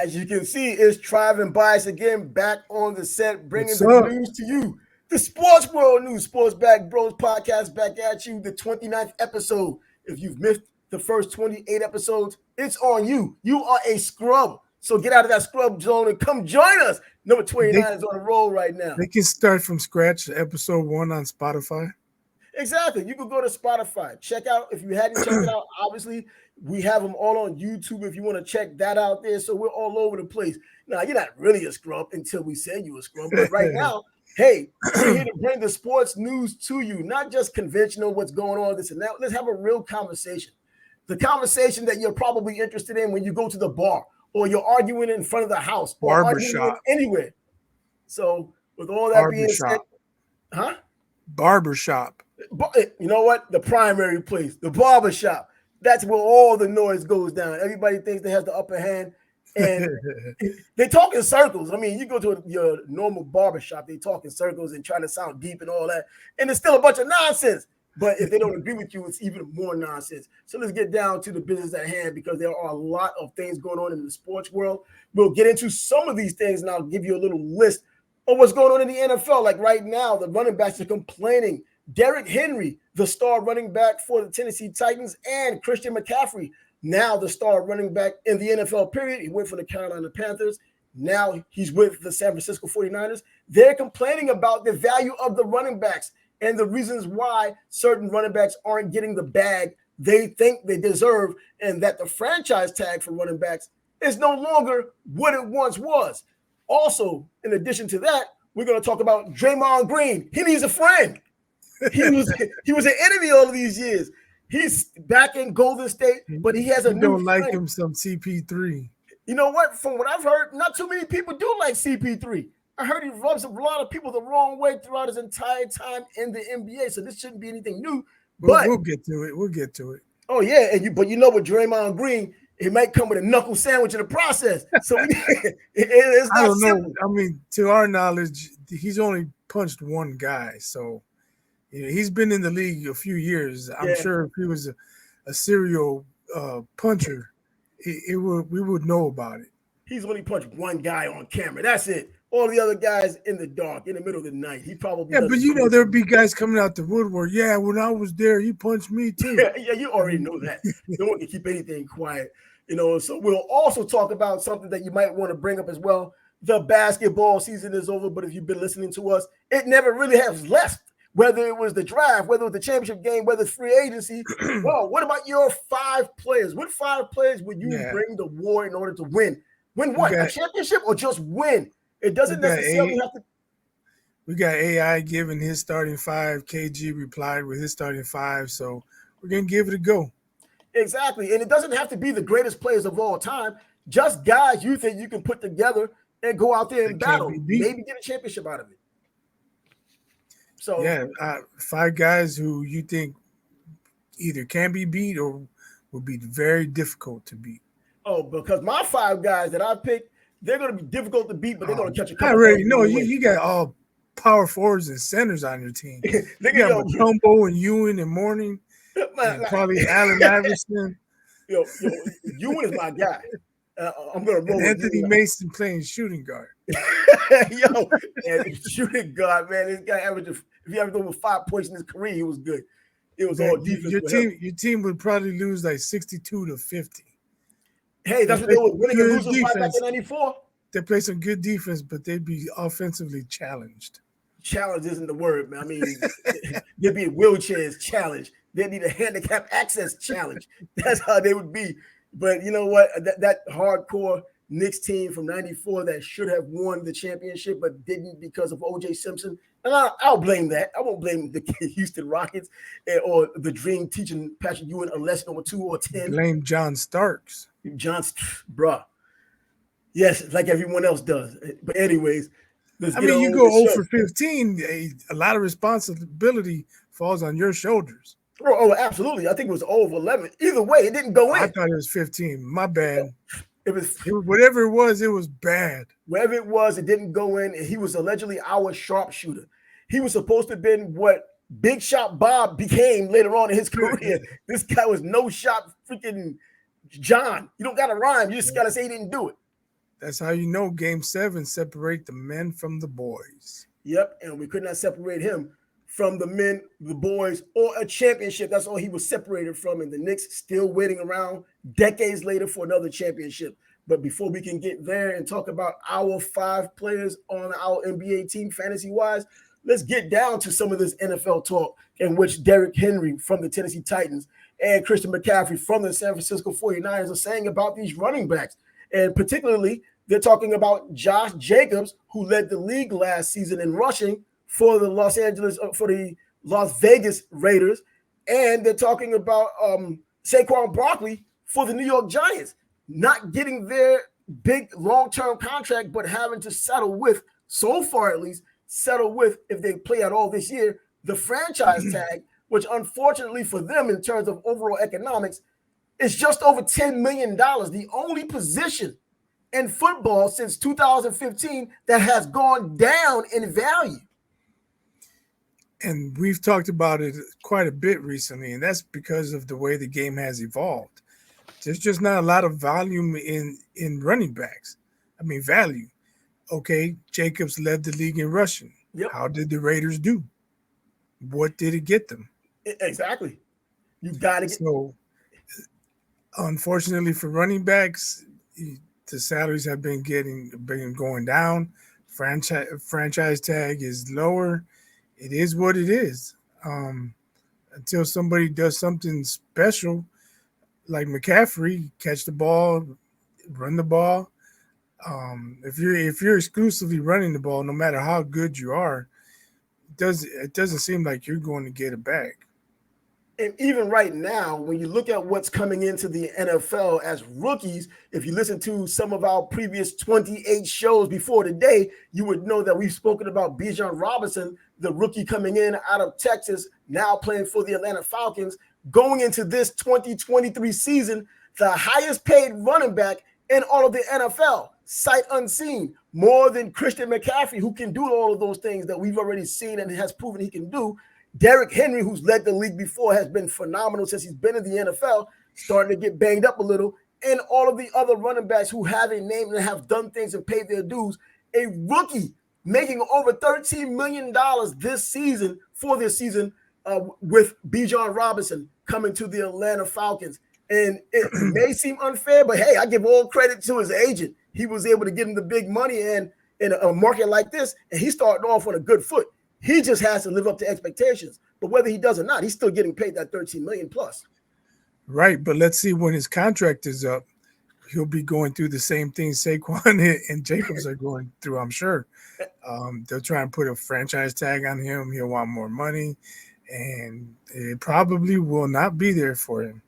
As you can see, it's Trav and Bias again back on the set, bringing the news to you. The Sports World News, Sports Back Bros podcast back at you, the 29th episode. If you've missed the first 28 episodes, it's on you. You are a scrub. So get out of that scrub zone and come join us. Number 29 is on the roll right now. They can start from scratch, episode 1 on Spotify. Exactly. You can go to Spotify. Check out, if you hadn't checked it out, obviously, we have them all on YouTube if you want to check that out there. So we're all over the place. Now, you're not really a scrub until we say you're a scrub. But right now, hey, we're here to bring the sports news to you, not just conventional, what's going on, this and that. Let's have a real conversation. The conversation that you're probably interested in when you go to the bar or you're arguing in front of the house or arguing anywhere. So with all that being said, Barbershop. You know what? The primary place, the barbershop. That's where all the noise goes down. Everybody thinks they have the upper hand, and they talk in circles. I mean, you go to your normal barbershop, they talk in circles and trying to sound deep and all that, and it's still a bunch of nonsense. But if they don't agree with you, it's even more nonsense. So let's get down to the business at hand, because there are a lot of things going on in the sports world. We'll get into some of these things, and I'll give you a little list of what's going on in the NFL. Like right now, the running backs are complaining. Derrick Henry, the star running back for the Tennessee Titans, and Christian McCaffrey, now the star running back in the NFL period. He went from the Carolina Panthers. Now he's with the San Francisco 49ers. They're complaining about the value of the running backs and the reasons why certain running backs aren't getting the bag they think they deserve, and that the franchise tag for running backs is no longer what it once was. Also, in addition to that, we're going to talk about Draymond Green. He needs a friend. He was an enemy all of these years. He's back in Golden State, but he has a new don't like him some CP3. You know what? From what I've heard, not too many people do like CP3. I heard he rubs a lot of people the wrong way throughout his entire time in the NBA. So this shouldn't be anything new. But we'll get to it. We'll get to it. Oh yeah, but you know what, Draymond Green, it might come with a knuckle sandwich in the process. So it's not I don't simple. know. I mean, to our knowledge, he's only punched one guy. So he's been in the league a few years. I'm sure if he was a serial puncher, we would know about it. He's only punched one guy on camera. That's it. All the other guys in the dark, in the middle of the night. He probably but there'd be guys coming out the woodwork. Yeah, when I was there, he punched me too. Yeah, you already know that. No one can keep anything quiet. So we'll also talk about something that you might want to bring up as well. The basketball season is over, but if you've been listening to us, it never really has left. Whether it was the draft, whether it was the championship game, whether it's free agency. Well, what about your 5 players? What 5 players would you bring to war in order to win? Win what? A championship or just win? It doesn't necessarily have to. We got AI giving his starting 5. KG replied with his starting 5. So we're going to give it a go. Exactly. And it doesn't have to be the greatest players of all time. Just guys you think you can put together and go out there and battle. Maybe get a championship out of it. So 5 guys who you think either can be beat or would be very difficult to beat. Oh, because my 5 guys that I picked, they're going to be difficult to beat, but they're going to catch a couple. I already know you got all power forwards and centers on your team. You got Mutombo and Ewan and Mourning, and probably Allen Iverson. Ewan is my guy. I'm going to roll Anthony Mason playing shooting guard. Shooting guard, man. This guy averaged, if he averaged over 5 points in his career, he was good. It was all defense. Your team would probably lose like 62-50. Hey, that's what they were winning and losing back in 94. They play some good defense, but they'd be offensively challenged. Challenge isn't the word, man. I mean, they'd be wheelchairs challenge. They need a handicap access challenge. That's how they would be. But you know what? That hardcore Knicks team from 94 that should have won the championship but didn't because of O.J. Simpson. And I'll blame that. I won't blame the Houston Rockets or the Dream teaching Patrick Ewing a lesson or 2 or 10. Blame John Starks. Bruh. Yes, like everyone else does. But anyways, you go 0 for 15. A lot of responsibility falls on your shoulders. Oh, absolutely. I think it was 0 of 11. Either way, it didn't go in. I thought it was 15. My bad. It was whatever it was bad. Wherever it was, it didn't go in. And he was allegedly our sharpshooter. He was supposed to have been what Big Shot Bob became later on in his career. This guy was no shot freaking John. You don't got to rhyme. You just got to say he didn't do it. That's how you know Game 7 separate the men from the boys. Yep, and we could not separate him from the men, the boys, or a championship. That's all he was separated from. And the Knicks still waiting around decades later for another championship. But before we can get there and talk about our 5 players on our NBA team, fantasy-wise, let's get down to some of this NFL talk in which Derrick Henry from the Tennessee Titans and Christian McCaffrey from the San Francisco 49ers are saying about these running backs. And particularly, they're talking about Josh Jacobs, who led the league last season in rushing for the Las Vegas Raiders. And they're talking about Saquon Barkley for the New York Giants, not getting their big long-term contract, but having to settle with, so far at least, if they play out all this year, the franchise tag, which unfortunately for them in terms of overall economics is just over $10 million, the only position in football since 2015 that has gone down in value. And we've talked about it quite a bit recently, and that's because of the way the game has evolved. There's just not a lot of volume in running backs. I mean, value. Okay, Jacobs led the league in rushing. Yep. How did the Raiders do? What did it get them? Exactly. You got to get. So, unfortunately for running backs, the salaries have been going down. Franchise tag is lower. It is what it is. Until somebody does something special, like McCaffrey, catch the ball, run the ball. If you're exclusively running the ball, no matter how good you are, it doesn't seem like you're going to get it back. And even right now, when you look at what's coming into the NFL as rookies, if you listen to some of our previous 28 shows before today, you would know that we've spoken about Bijan Robinson, the rookie coming in out of Texas, now playing for the Atlanta Falcons, going into this 2023 season, the highest paid running back in all of the NFL, sight unseen, more than Christian McCaffrey, who can do all of those things that we've already seen and has proven he can do. Derrick Henry, who's led the league before, has been phenomenal since he's been in the NFL, starting to get banged up a little, and all of the other running backs who have a name and have done things and paid their dues. A rookie making over $13 million this season with Bijan Robinson coming to the Atlanta Falcons. And it may seem unfair, but hey, I give all credit to his agent. He was able to get him the big money and in a market like this, and he's starting off on a good foot. He just has to live up to expectations. But whether he does or not, he's still getting paid that $13 million plus. Right, but let's see when his contract is up. He'll be going through the same thing Saquon and Jacobs are going through, I'm sure. They'll try and put a franchise tag on him. He'll want more money, and it probably will not be there for him.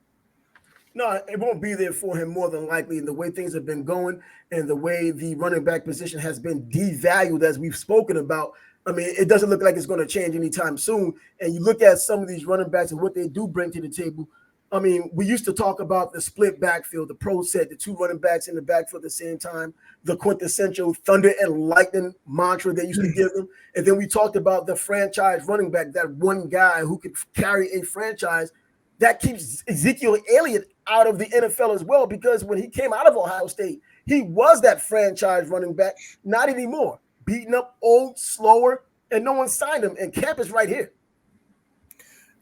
No, it won't be there for him more than likely. And the way things have been going and the way the running back position has been devalued, as we've spoken about, I mean, it doesn't look like it's going to change anytime soon. And you look at some of these running backs and what they do bring to the table. I mean, we used to talk about the split backfield, the pro set, the 2 running backs in the backfield at the same time, the quintessential thunder and lightning mantra they used to give them. And then we talked about the franchise running back, that one guy who could carry a franchise. That keeps Ezekiel Elliott out of the NFL as well, because when he came out of Ohio State, he was that franchise running back. Not anymore. Beaten up, old, slower, and no one signed him. And camp is right here.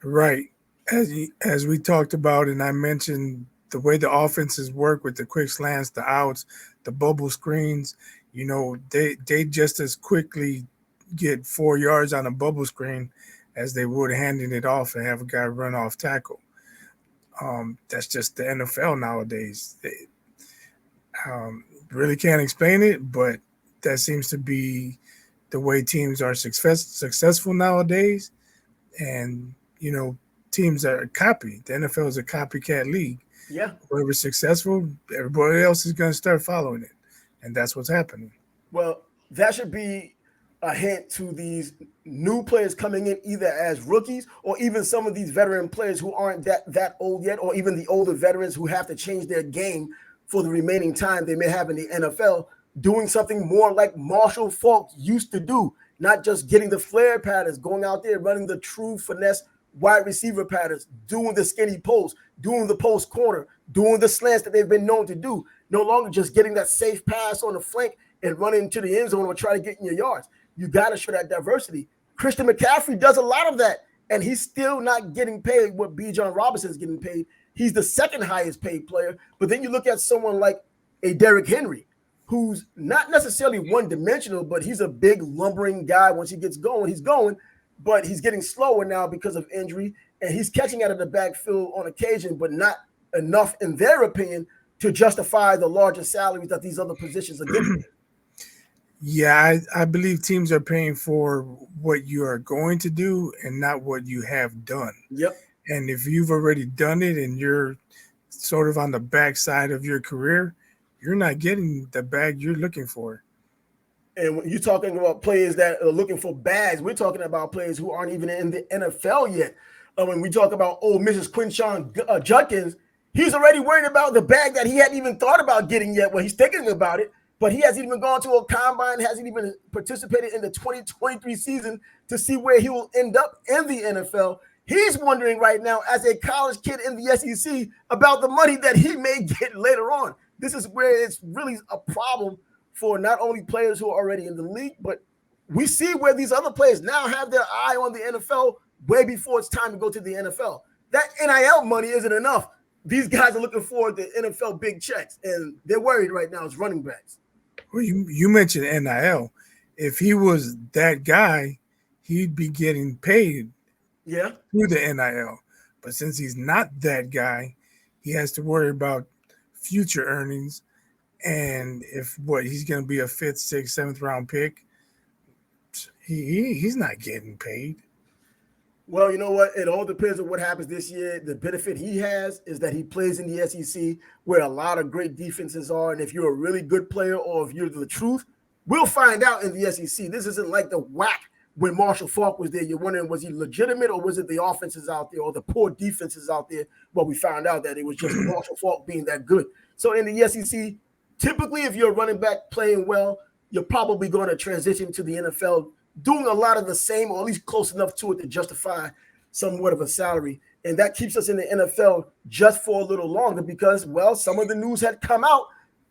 Right. As we talked about, and I mentioned the way the offenses work with the quick slants, the outs, the bubble screens, you know, they just as quickly get 4 yards on a bubble screen as they would handing it off and have a guy run off tackle. That's just the NFL nowadays. Really can't explain it, but that seems to be the way teams are successful nowadays. And, you know, teams are copy. The NFL is a copycat league. Yeah. Whoever's successful, everybody else is going to start following it. And that's what's happening. Well, that should be a hint to these new players coming in either as rookies or even some of these veteran players who aren't that old yet, or even the older veterans who have to change their game for the remaining time they may have in the NFL, doing something more like Marshall Faulk used to do, not just getting the flare patterns, going out there, running the true finesse wide receiver patterns, doing the skinny post, doing the post corner, doing the slants that they've been known to do. no longer just getting that safe pass on the flank and running into the end zone or try to get in your yards. You got to show that diversity. Christian McCaffrey does a lot of that, and he's still not getting paid what Bijan Robinson is getting paid. He's the second highest paid player. But then you look at someone like a Derrick Henry, who's not necessarily one-dimensional, but he's a big lumbering guy. Once he gets going, he's going, but he's getting slower now because of injury, and he's catching out of the backfield on occasion, but not enough, in their opinion, to justify the larger salaries that these other positions are getting. Yeah, I believe teams are paying for what you are going to do and not what you have done. Yep. And if you've already done it and you're sort of on the backside of your career, you're not getting the bag you're looking for. And when you're talking about players that are looking for bags, we're talking about players who aren't even in the NFL yet. When we talk about Mrs. Quinshawn Judkins, he's already worried about the bag that he hadn't even thought about getting yet. Well, he's thinking about it, but he hasn't even gone to a combine, hasn't even participated in the 2023 season to see where he will end up in the NFL. He's wondering right now, as a college kid in the SEC, about the money that he may get later on. This is where it's really a problem for not only players who are already in the league, but we see where these other players now have their eye on the NFL way before it's time to go to the NFL. That NIL money isn't enough. These guys are looking for the NFL big checks, and they're worried right now as running backs. Well, you mentioned NIL. If he was that guy, he'd be getting paid through the NIL. But since he's not that guy, he has to worry about future earnings. And if he's going to be a 5th, 6th, 7th round pick, he's not getting paid. Well, you know what? It all depends on what happens this year. The benefit he has is that he plays in the SEC where a lot of great defenses are. And if you're a really good player or if you're the truth, we'll find out in the SEC. This isn't like the whack when Marshall Faulk was there. You're wondering, was he legitimate or was it the offenses out there or the poor defenses out there? Well, we found out that it was just Marshall Faulk being that good. So in the SEC, typically if you're a running back playing well, you're probably going to transition to the NFL doing a lot of the same or at least close enough to it to justify somewhat of a salary. And that keeps us in the NFL just for a little longer because, well, some of the news had come out.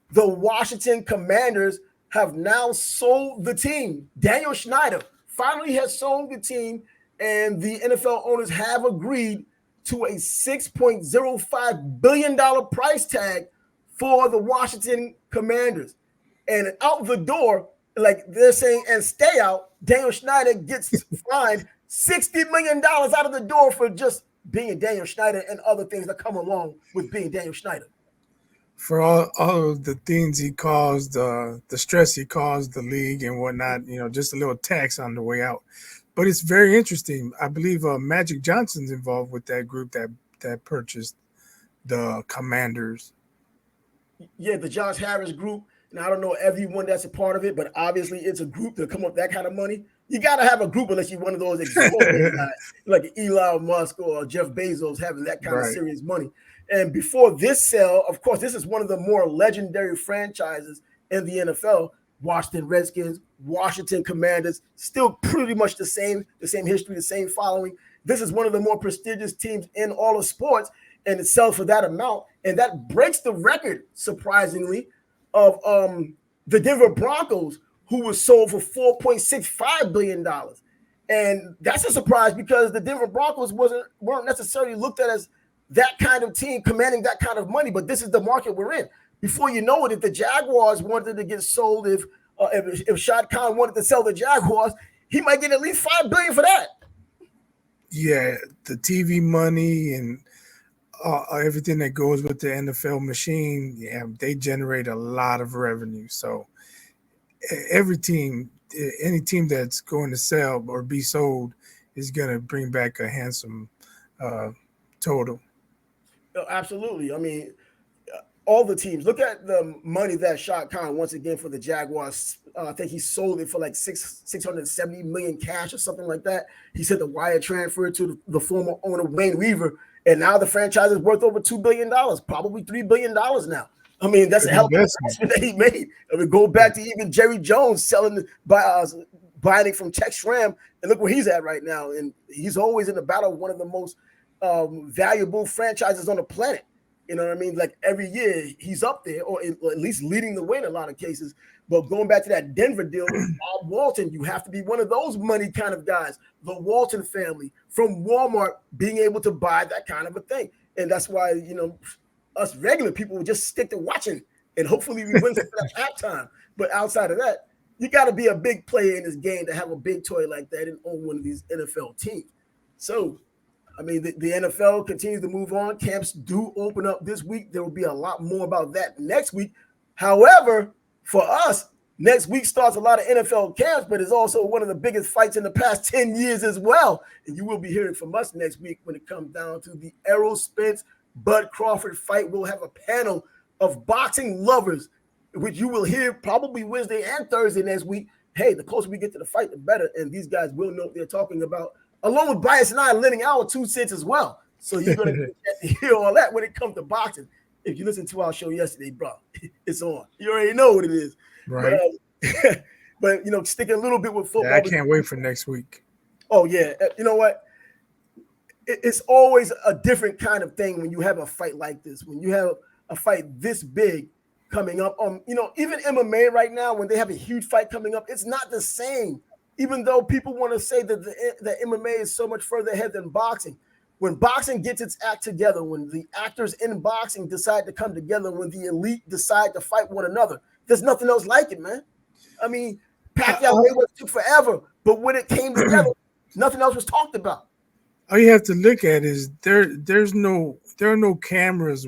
The Washington Commanders have now sold the team. Daniel Snyder finally has sold the team, and the NFL owners have agreed to a $6.05 billion price tag for the Washington Commanders. And out the door, like they're saying, and stay out, Daniel Snyder gets fined $60 million out of the door for just being Daniel Snyder and other things that come along with being Daniel Snyder. For all of the things he caused, the stress he caused the league and whatnot, just a little tax on the way out. But it's very interesting. I believe Magic Johnson's involved with that group that purchased the Commanders. Yeah, the Josh Harris group. And I don't know everyone that's a part of it, but obviously it's a group to come up with that kind of money. You got to have a group unless you're one of those exploding guys like Elon Musk or Jeff Bezos having that kind of serious money. And before this sale, of course, this is one of the more legendary franchises in the NFL. Washington Redskins, Washington Commanders, still pretty much the same history, the same following. This is one of the more prestigious teams in all of sports, and it sells for that amount. And that breaks the record, surprisingly, of the Denver Broncos, who was sold for $4.65 billion. And that's a surprise because the Denver Broncos weren't necessarily looked at as that kind of team commanding that kind of money, but this is the market we're in. Before you know it, if the Jaguars wanted to get sold, if Shad Khan wanted to sell the Jaguars, he might get at least $5 billion for that. Yeah, the TV money and everything that goes with the NFL machine, they generate a lot of revenue. So every team, any team that's going to sell or be sold is going to bring back a handsome total. Absolutely. I mean, all the teams. Look at the money that Shad Khan, once again, for the Jaguars. I think he sold it for like $670 million cash or something like that. He said the wire transfer to the former owner, Wayne Weaver. And now the franchise is worth over $2 billion, probably $3 billion now. I mean, that's a hell of an investment that he made. I mean, go back to even Jerry Jones buying it from Tex Schramm, and look where he's at right now. And he's always in the battle of one of the most valuable franchises on the planet. You know what I mean? Like every year he's up there, or at least leading the way in a lot of cases. But going back to that Denver deal, Bob Walton, you have to be one of those money kind of guys. The Walton family from Walmart being able to buy that kind of a thing. And that's why, us regular people will just stick to watching and hopefully we win something at halftime. But outside of that, you got to be a big player in this game to have a big toy like that and own one of these NFL teams. So, I mean, the NFL continues to move on. Camps do open up this week. There will be a lot more about that next week. However, for us, next week starts a lot of NFL camps, but it's also one of the biggest fights in the past 10 years as well. And you will be hearing from us next week when it comes down to the Errol Spence Bud Crawford fight. We'll have a panel of boxing lovers, which you will hear probably Wednesday and Thursday next week. Hey, the closer we get to the fight, the better. And these guys will know what they're talking about, along with Bias and I lending our 2 cents as well. So you're going to hear all that when it comes to boxing. If you listened to our show yesterday, bro, it's on. You already know what it is. Right. But sticking a little bit with football. Yeah, I can't wait for next week. Oh, yeah. You know what? It's always a different kind of thing when you have a fight like this, when you have a fight this big coming up. Even MMA right now, when they have a huge fight coming up, it's not the same. Even though people want to say that the MMA is so much further ahead than boxing. When boxing gets its act together, when the actors in boxing decide to come together, when the elite decide to fight one another, there's nothing else like it, man. I mean, Pacquiao Mayweather took forever, but when it came together, nothing else was talked about. All you have to look at is there are no cameras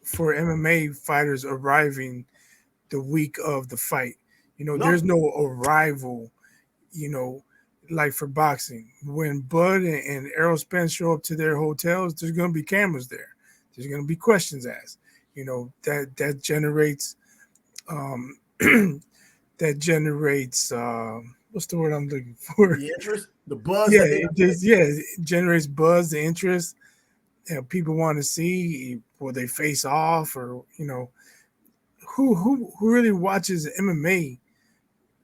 for MMA fighters arriving the week of the fight. There's no arrival, like for boxing. When Bud and Errol Spence show up to their hotels, there's going to be cameras there. There's going to be questions asked. That generates what's the word I'm looking for? The interest, the buzz. Yeah, it generates buzz, the interest. People want to see, will they face off, or who really watches MMA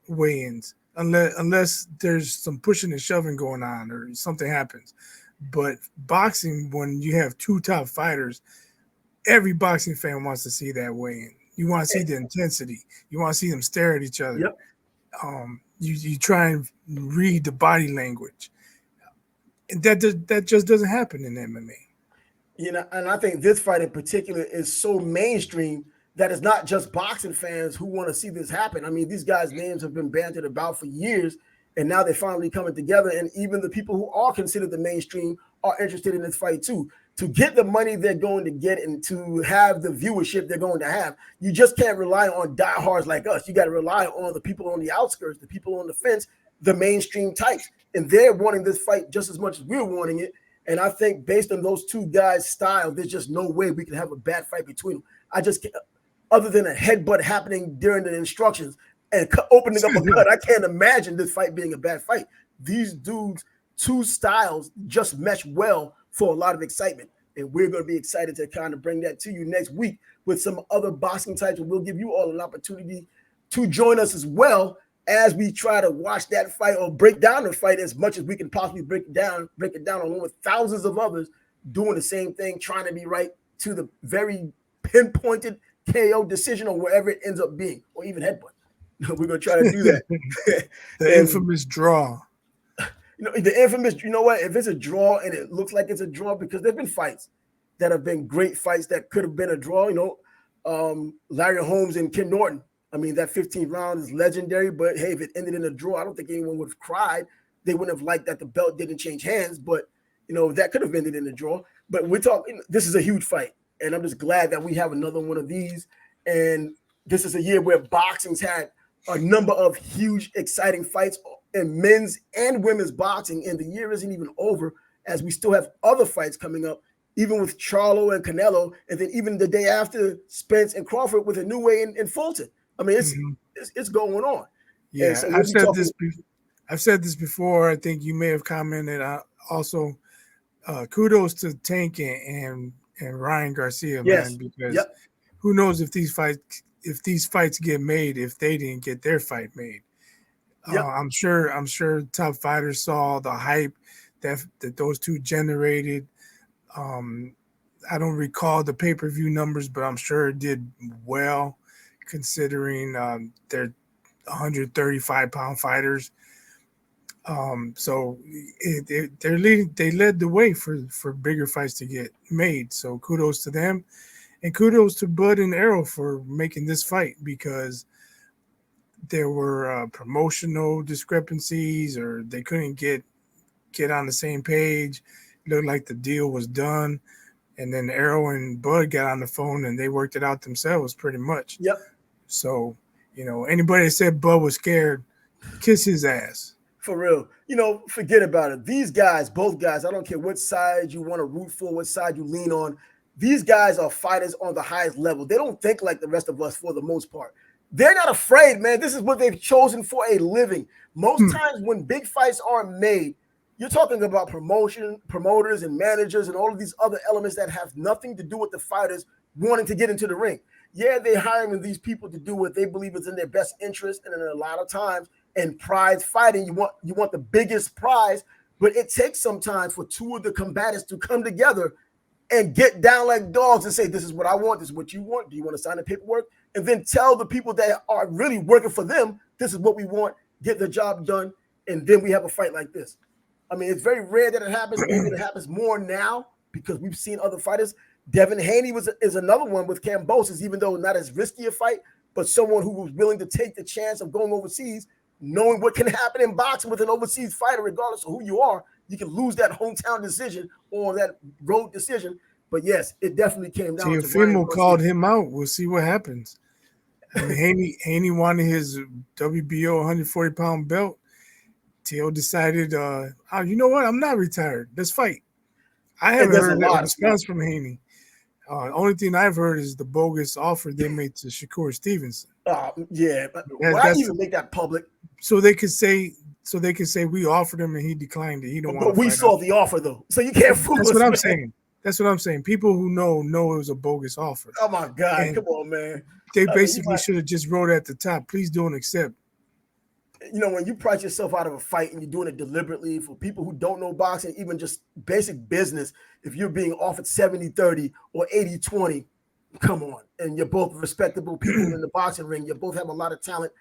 weigh-ins unless there's some pushing and shoving going on or something happens. But boxing, when you have 2 top fighters, every boxing fan wants to see that weigh-in. You want to see the intensity. You want to see them stare at each other. Yep. You try and read the body language. And that just doesn't happen in MMA. And I think this fight in particular is so mainstream that it's not just boxing fans who want to see this happen. I mean, these guys' names have been bandied about for years, and now they're finally coming together. And even the people who are considered the mainstream are interested in this fight too. To get the money they're going to get and to have the viewership they're going to have, you just can't rely on diehards like us. You got to rely on the people on the outskirts, the people on the fence, the mainstream types. And they're wanting this fight just as much as we're wanting it. And I think based on those 2 guys' style, there's just no way we can have a bad fight between them. I just can't, other than a headbutt happening during the instructions and opening up a cut, I can't imagine this fight being a bad fight. These dudes' 2 styles just mesh well for a lot of excitement. And we're going to be excited to kind of bring that to you next week with some other boxing types. And we'll give you all an opportunity to join us as well as we try to watch that fight or break down the fight as much as we can possibly break it down along with thousands of others doing the same thing, trying to be right to the very pinpointed KO decision or wherever it ends up being, or even headbutt. We're going to try to do that. The infamous draw. The infamous, if it's a draw and it looks like it's a draw, because there's been fights that have been great fights that could have been a draw, Larry Holmes and Ken Norton. I mean, that 15th round is legendary, but hey, if it ended in a draw, I don't think anyone would have cried. They wouldn't have liked that the belt didn't change hands, but, that could have ended in a draw. But we're talking, this is a huge fight, and I'm just glad that we have another one of these. And this is a year where boxing's had a number of huge, exciting fights in men's and women's boxing, and the year isn't even over as we still have other fights coming up, even with Charlo and Canelo, and then even the day after, Spence and Crawford with a new way in Fulton. I mean, it's going on. Yeah, so I've said this before. I think you may have commented. Also, kudos to Tank and Ryan Garcia, man, because who knows if these fights get made if they didn't get their fight made. I'm sure top fighters saw the hype that those 2 generated. I don't recall the pay-per-view numbers, but I'm sure it did well considering they're 135-pound fighters. So they led the way for bigger fights to get made. So kudos to them, and kudos to Bud and Arrow for making this fight, because there were promotional discrepancies, or they couldn't get on the same page. It looked like the deal was done, and then Arrow and Bud got on the phone and they worked it out themselves pretty much. Yep. So, anybody that said Bud was scared, kiss his ass. For real. Forget about it. These guys, both guys, I don't care what side you want to root for, what side you lean on. These guys are fighters on the highest level. They don't think like the rest of us for the most part. They're not afraid, man. This is what they've chosen for a living. Most times when big fights are made, you're talking about promoters and managers and all of these other elements that have nothing to do with the fighters wanting to get into the ring. Yeah, they're hiring these people to do what they believe is in their best interest, and in a lot of times, in prize fighting, you want the biggest prize, but it takes some time for two of the combatants to come together and get down like dogs and say, this is what I want, this is what you want. Do you want to sign the paperwork? And then tell the people that are really working for them, this is what we want, get the job done, and then we have a fight like this. I mean, it's very rare that it happens. Maybe it happens more now because we've seen other fighters. Devin Haney is another one with Kambosos, even though not as risky a fight, but someone who was willing to take the chance of going overseas, knowing what can happen in boxing with an overseas fighter, regardless of who you are. You can lose that hometown decision or that road decision. But yes, it definitely came down to Teofimo called him out. We'll see what happens. I mean, Haney wanted his WBO 140-pound belt. Teo decided, you know what? I'm not retired. Let's fight. I haven't heard a response from Haney. Only thing I've heard is the bogus offer they made to Shakur Stevenson. Yeah, but why even make that public? So they could say we offered him and he declined it. He don't want. But we saw the offer though, so you can't fool us. That's what I'm saying. That's what I'm saying. People who know it was a bogus offer. Oh my God! Come on, man. They basically should have just wrote at the top, please don't accept. When you price yourself out of a fight and you're doing it deliberately, for people who don't know boxing, even just basic business, if you're being offered 70-30 or 80-20, come on. And you're both respectable people in the boxing ring. You both have a lot of talent.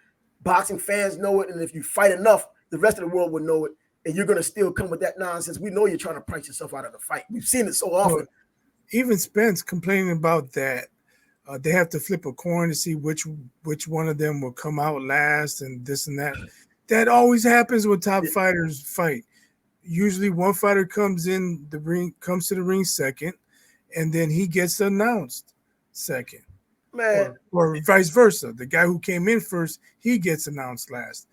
Boxing fans know it. And if you fight enough, the rest of the world will know it. And you're going to still come with that nonsense. We know you're trying to price yourself out of the fight. We've seen it so often. Even Spence complaining about that. They have to flip a coin to see which one of them will come out last and this and that. That always happens when top fighters fight. Usually one fighter comes to the ring second, and then he gets announced second. Man. Or vice versa. The guy who came in first, he gets announced last.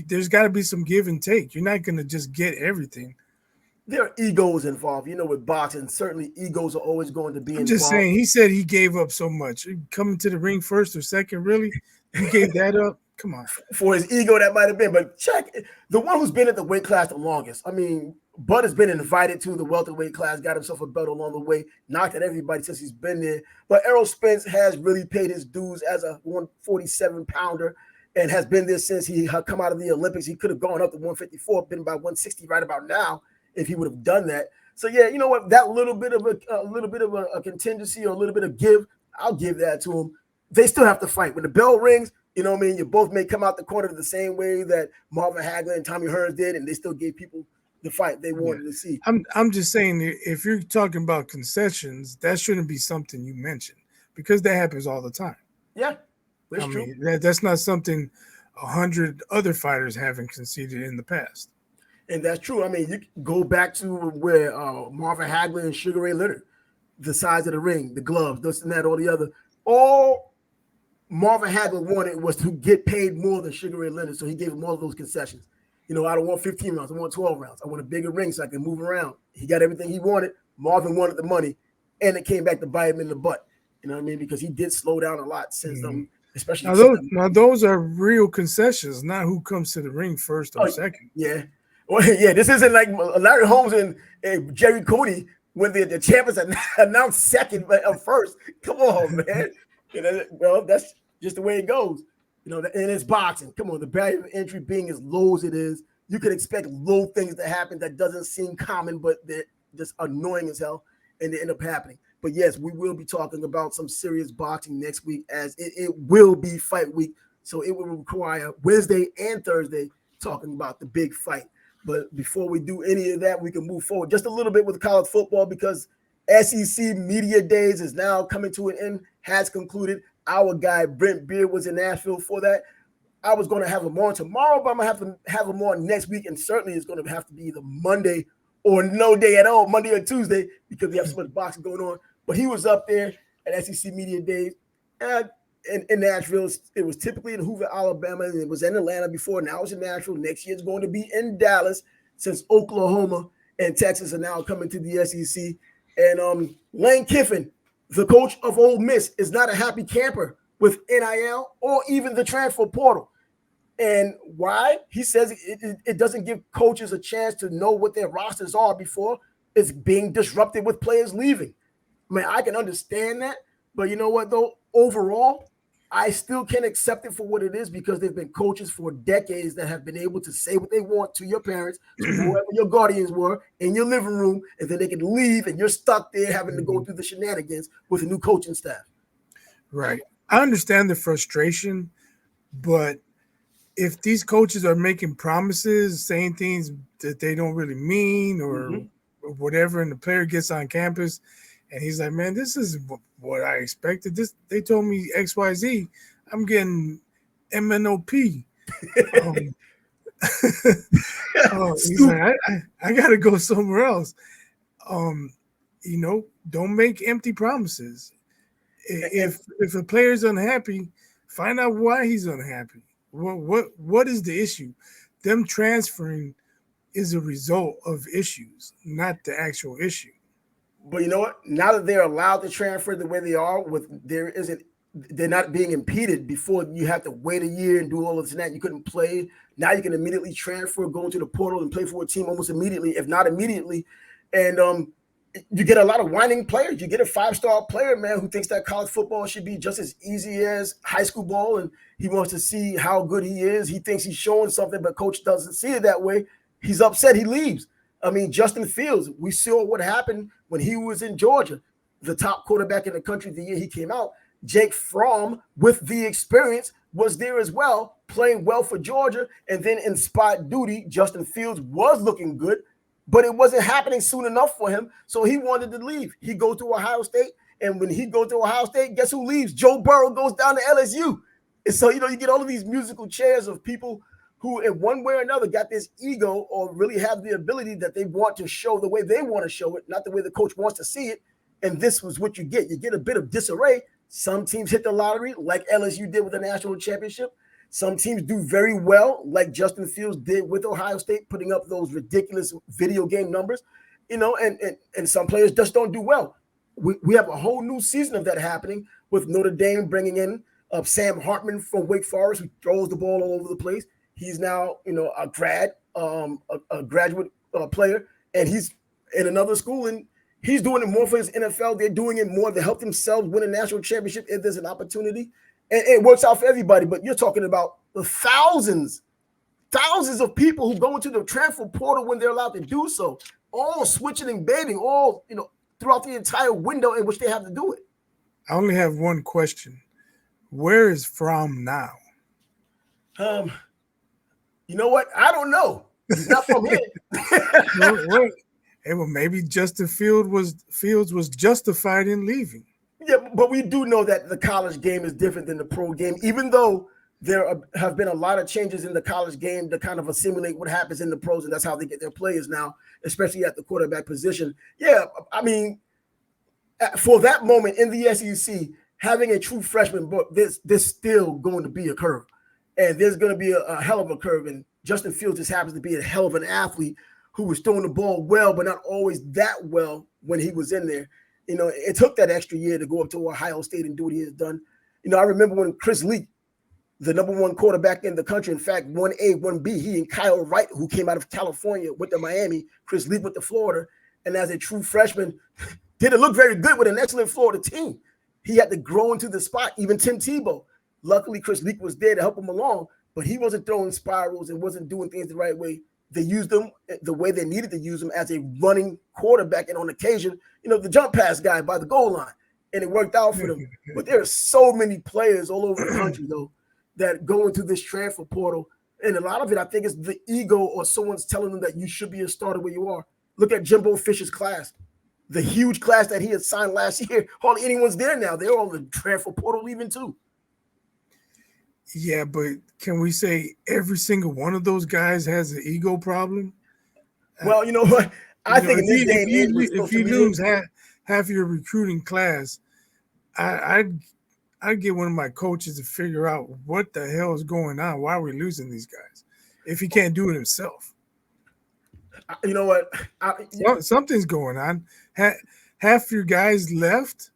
There's got to be some give and take. You're not going to just get everything. There are egos involved. With boxing, certainly egos are always going to be involved. I'm just saying, he said he gave up so much. Coming to the ring first or second, really? He gave that up? Come on. For his ego, that might have been. But check, the one who's been at the weight class the longest. I mean, Bud has been invited to the welterweight class, got himself a belt along the way, knocked at everybody since he's been there. But Errol Spence has really paid his dues as a 147-pounder and has been there since he had come out of the Olympics. He could have gone up to 154, been by 160 right about now, if he would have done that. So yeah, you know what? That little bit of a contingency or a little bit of give, I'll give that to him. They still have to fight. When the bell rings, you know what I mean? You both may come out the corner the same way that Marvin Hagler and Tommy Hearns did, and they still gave people the fight they wanted to see. I'm just saying, if you're talking about concessions, that shouldn't be something you mention, because that happens all the time. Yeah, that's true. That's not something 100 other fighters haven't conceded in the past. And that's true. I mean, you go back to where Marvin Hagler and Sugar Ray Leonard, the size of the ring, the gloves, this and that, all the other. All Marvin Hagler wanted was to get paid more than Sugar Ray Leonard, so he gave him all of those concessions. I don't want 15 rounds. I want 12 rounds. I want a bigger ring so I can move around. He got everything he wanted. Marvin wanted the money, and it came back to bite him in the butt. You know what I mean? Because he did slow down a lot since especially now those are real concessions, not who comes to the ring first or second. Yeah. Well, yeah, this isn't like Larry Holmes and Jerry Cody when the champions announced second first. Come on, man. Well, that's just the way it goes. And it's boxing. Come on, the barrier of entry being as low as it is, you could expect low things to happen that doesn't seem common, but they're just annoying as hell, and they end up happening. But yes, we will be talking about some serious boxing next week, as it will be fight week. So it will require Wednesday and Thursday talking about the big fight. But before we do any of that, we can move forward just a little bit with college football, because SEC Media Days is now coming to an end, has concluded. Our guy Brent Beard was in Nashville for that. I was going to have him on tomorrow, but I'm going to have him on next week, and certainly it's going to have to be either Monday or no day at all, Monday or Tuesday, because we have so much boxing going on. But he was up there at SEC Media Days in Nashville. It was typically in Hoover, Alabama, and it was in Atlanta before. Now it's in Nashville. Next year it's going to be in Dallas, since Oklahoma and Texas are now coming to the SEC. And Lane Kiffin, the coach of Ole Miss, is not a happy camper with NIL or even the transfer portal. And why? He says it doesn't give coaches a chance to know what their rosters are before it's being disrupted with players leaving. I mean, I can understand that, but you know what, though? Overall, I still can't accept it for what it is, because they've been coaches for decades that have been able to say what they want to your parents, to whoever your guardians were, in your living room, and then they can leave, and you're stuck there having to go through the shenanigans with a new coaching staff. Right. I understand the frustration, but if these coaches are making promises, saying things that they don't really mean or whatever, and the player gets on campus and he's like, man, this is what I expected. They told me XYZ. I'm getting MNOP. He's like, I got to go somewhere else. Don't make empty promises. If a player's unhappy, find out why he's unhappy. What is the issue? Them transferring is a result of issues, not the actual issue. But you know what? Now that they're allowed to transfer the way they are, they're not being impeded. Before, you have to wait a year and do all of this and that. You couldn't play. Now you can immediately transfer, go into the portal, and play for a team almost immediately, if not immediately. And you get a lot of whining players. You get a 5-star player, man, who thinks that college football should be just as easy as high school ball, and he wants to see how good he is. He thinks he's showing something, but coach doesn't see it that way. He's upset. He leaves. I mean, Justin Fields, we saw what happened when he was in Georgia, the top quarterback in the country the year he came out. Jake Fromm, with the experience, was there as well, playing well for Georgia. And then in spot duty, Justin Fields was looking good, but it wasn't happening soon enough for him, so he wanted to leave. He goes to Ohio State, and when he goes to Ohio State, guess who leaves? Joe Burrow goes down to LSU. And so, you get all of these musical chairs of people who in one way or another got this ego, or really have the ability that they want to show the way they want to show it, not the way the coach wants to see it. And this was what you get. You get a bit of disarray. Some teams hit the lottery, like LSU did with the national championship. Some teams do very well, like Justin Fields did with Ohio State, putting up those ridiculous video game numbers, and some players just don't do well. We have a whole new season of that happening, with Notre Dame bringing in Sam Hartman from Wake Forest, who throws the ball all over the place. He's now, a graduate player, and he's in another school, and he's doing it more for his NFL. They're doing it more to help themselves win a national championship if there's an opportunity. And it works out for everybody. But you're talking about the thousands of people who go into the transfer portal when they're allowed to do so, all switching and baiting, all, throughout the entire window in which they have to do it. I only have one question. Where is Fromm now? You know what? I don't know. He's not from here. Well, maybe Justin Fields was justified in leaving. Yeah, but we do know that the college game is different than the pro game, even though there have been a lot of changes in the college game to kind of assimilate what happens in the pros, and that's how they get their players now, especially at the quarterback position. Yeah, I mean, for that moment in the SEC, having a true freshman, but there's still going to be a curve. And there's going to be a hell of a curve. And Justin Fields just happens to be a hell of an athlete who was throwing the ball well, but not always that well when he was in there. It took that extra year to go up to Ohio State and do what he has done. I remember when Chris Leak, the number one quarterback in the country, in fact, 1A, 1B, he and Kyle Wright, who came out of California, went to Miami, Chris Leak went to Florida, and as a true freshman, didn't look very good with an excellent Florida team. He had to grow into the spot, even Tim Tebow. Luckily, Chris Leak was there to help him along, but he wasn't throwing spirals and wasn't doing things the right way. they used him the way they needed to use him as a running quarterback, and on occasion, the jump pass guy by the goal line, and it worked out for them. But there are so many players all over the country, though, that go into this transfer portal, and a lot of it, I think, is the ego or someone's telling them that you should be a starter where you are. Look at Jimbo Fisher's class, the huge class that he had signed last year. Hardly anyone's there now. They're all the transfer portal leaving too. Yeah, but can we say every single one of those guys has an ego problem? Well, you know what? I think in this day and age, if you lose half your recruiting class, I'd get one of my coaches to figure out what the hell is going on. Why are we losing these guys? If he can't do it himself. You know what? Something's going on. Half your guys left.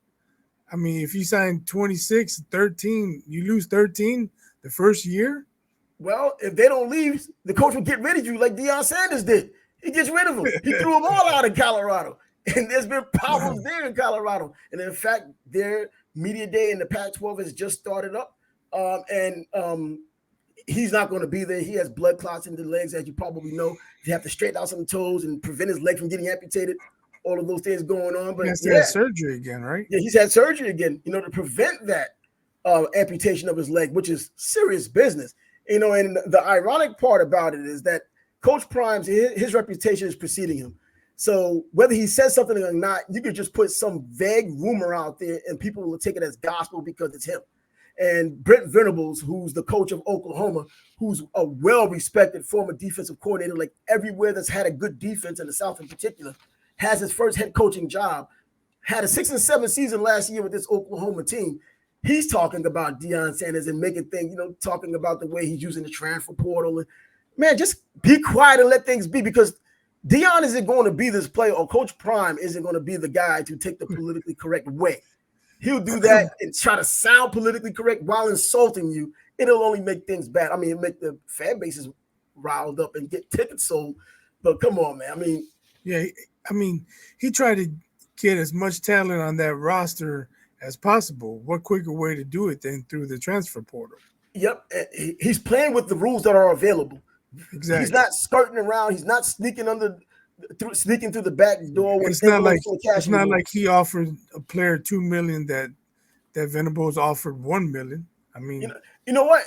I mean, if you sign 26, 13, you lose 13 the first year. Well, if they don't leave, the coach will get rid of you like Deion Sanders did. He gets rid of them. He threw them all out of Colorado. And there's been problems there in Colorado. And in fact, their media day in the Pac-12 has just started up. He's not going to be there. He has blood clots in the legs, as you probably know. They have to straighten out some toes and prevent his leg from getting amputated. All of those things going on. But he has to have surgery again, right? Yeah, he's had surgery again, to prevent that amputation of his leg, which is serious business. And the ironic part about it is that Coach Prime's, his reputation is preceding him. So whether he says something or not, you could just put some vague rumor out there and people will take it as gospel because it's him. And Brent Venables, who's the coach of Oklahoma, who's a well-respected former defensive coordinator, like everywhere that's had a good defense in the South in particular, has his first head coaching job, had a 6-7 season last year with this Oklahoma team. He's talking about Deion Sanders and making things, talking about the way he's using the transfer portal. And man, just be quiet and let things be, because Deion isn't going to be this player, or Coach Prime isn't going to be the guy to take the politically correct way. He'll do that and try to sound politically correct while insulting you. It'll only make things bad. I mean, it'll make the fan bases riled up and get tickets sold. But come on, man. He tried to get as much talent on that roster as possible. What quicker way to do it than through the transfer portal? Yep. He's playing with the rules that are available. Exactly. He's not skirting around. He's not sneaking through the back door. It's not like he offered a player $2 million that Venables offered $1 million. I mean, you know what?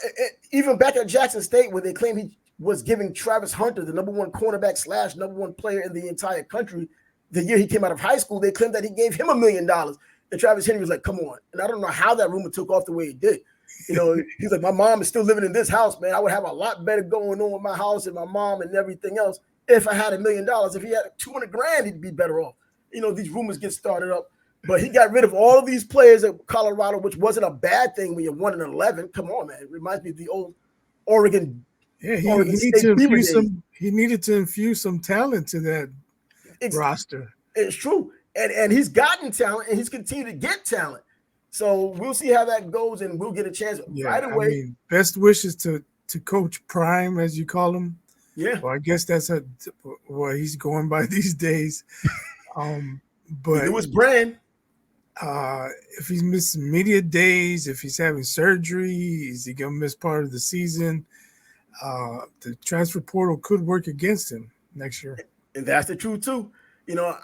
Even back at Jackson State, where they claim he was giving Travis Hunter, the number one cornerback / number one player in the entire country, the year he came out of high school, they claimed that he gave him $1 million. And Travis Henry was like, "Come on!" And I don't know how that rumor took off the way it did. He's like, "My mom is still living in this house, man. I would have a lot better going on with my house and my mom and everything else if I had $1 million. If he had $200,000, he'd be better off." These rumors get started up, but he got rid of all of these players at Colorado, which wasn't a bad thing when you're 1-11. Come on, man. It reminds me of the old Oregon. Yeah, he needed to infuse some talent to that roster. It's true. And he's gotten talent, and he's continued to get talent. So we'll see how that goes, and we'll get a chance right away. I mean, best wishes to Coach Prime, as you call him. Yeah. Well, I guess that's what he's going by these days. But it was brand. If he's missing media days, if he's having surgery, is he gonna miss part of the season? The transfer portal could work against him next year. And that's the truth too. You know